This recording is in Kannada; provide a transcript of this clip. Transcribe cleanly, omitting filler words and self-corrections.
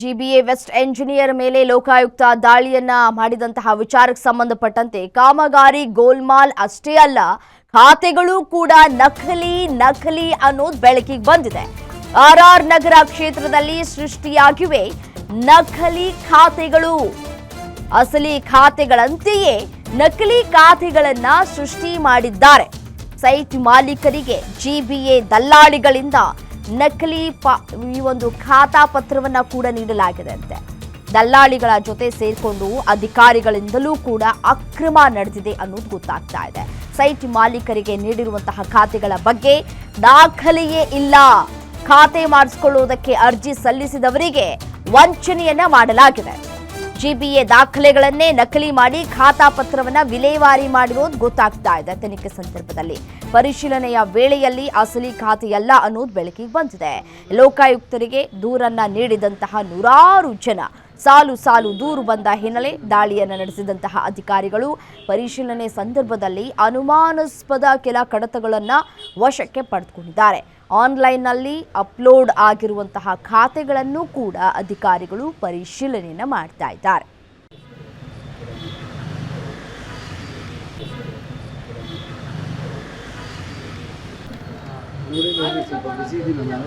ಜಿಬಿಎ ವೆಸ್ಟ್ ಎಂಜಿನಿಯರ್ ಮೇಲೆ ಲೋಕಾಯುಕ್ತ ದಾಳಿಯನ್ನ ಮಾಡಿದಂತಹ ವಿಚಾರಕ್ಕೆ ಸಂಬಂಧಪಟ್ಟಂತೆ ಕಾಮಗಾರಿ ಗೋಲ್ಮಾಲ್ ಅಷ್ಟೇ ಅಲ್ಲ, ಖಾತೆಗಳು ಕೂಡ ನಕಲಿ ಅನ್ನೋದು ಬೆಳಕಿಗೆ ಬಂದಿದೆ. ಆರ್ಆರ್ ನಗರ ಕ್ಷೇತ್ರದಲ್ಲಿ ಸೃಷ್ಟಿಯಾಗಿವೆ ನಕಲಿ ಖಾತೆಗಳು. ಅಸಲಿ ಖಾತೆಗಳಂತೆಯೇ ನಕಲಿ ಖಾತೆಗಳನ್ನ ಸೃಷ್ಟಿ ಮಾಡಿದ್ದಾರೆ. ಸೈಟ್ ಮಾಲೀಕರಿಗೆ ಜಿಬಿಎ ದಲ್ಲಾಳಿಗಳಿಂದ ನಕಲಿ ಈ ಒಂದು ಖಾತಾ ಪತ್ರವನ್ನ ಕೂಡ ನೀಡಲಾಗಿದೆ ಅಂತೆ. ದಲ್ಲಾಳಿಗಳ ಜೊತೆ ಸೇರ್ಕೊಂಡು ಅಧಿಕಾರಿಗಳಿಂದಲೂ ಕೂಡ ಅಕ್ರಮ ನಡೆದಿದೆ ಅನ್ನೋದು ಗೊತ್ತಾಗ್ತಾ ಇದೆ. ಸೈಟ್ ಮಾಲೀಕರಿಗೆ ನೀಡಿರುವಂತಹ ಖಾತೆಗಳ ಬಗ್ಗೆ ದಾಖಲೆಯೇ ಇಲ್ಲ. ಖಾತೆ ಮಾಡಿಸಿಕೊಳ್ಳುವುದಕ್ಕೆ ಅರ್ಜಿ ಸಲ್ಲಿಸಿದವರಿಗೆ ವಂಚನೆಯನ್ನ ಮಾಡಲಾಗಿದೆ. ಜಿಬಿಎ ದಾಖಲೆಗಳನ್ನೇ ನಕಲಿ ಮಾಡಿ ಖಾತಾ ಪತ್ರವನ್ನ ವಿಲೇವಾರಿ ಮಾಡಿರೋದು ಗೊತ್ತಾಗ್ತಾ ಇದೆ. ತನಿಖೆ ಸಂದರ್ಭದಲ್ಲಿ ಪರಿಶೀಲನೆಯ ವೇಳೆಯಲ್ಲಿ ಅಸಲಿ ಖಾತೆಯಲ್ಲ ಅನ್ನೋದು ಬೆಳಕಿಗೆ ಬಂದಿದೆ. ಲೋಕಾಯುಕ್ತರಿಗೆ ದೂರನ್ನ ನೀಡಿದಂತಹ ನೂರಾರು ಜನ ಸಾಲು ದೂರು ಬಂದ ಹಿನ್ನೆಲೆ ದಾಳಿಯನ್ನು ನಡೆಸಿದಂತಹ ಅಧಿಕಾರಿಗಳು ಪರಿಶೀಲನೆ ಸಂದರ್ಭದಲ್ಲಿ ಅನುಮಾನಾಸ್ಪದ ಕೆಲ ಕಡತಗಳನ್ನು ವಶಕ್ಕೆ ಪಡೆದುಕೊಂಡಿದ್ದಾರೆ. ಆನ್ಲೈನ್ನಲ್ಲಿ ಅಪ್ಲೋಡ್ ಆಗಿರುವಂತಹ ಖಾತೆಗಳನ್ನು ಕೂಡ ಅಧಿಕಾರಿಗಳು ಪರಿಶೀಲನೆಯನ್ನು ಮಾಡ್ತಾ ಇದ್ದಾರೆ. ನೋಡಿ ಸ್ವಲ್ಪ ಬಿಸಿ ಇದೀನಿ ನಾನು.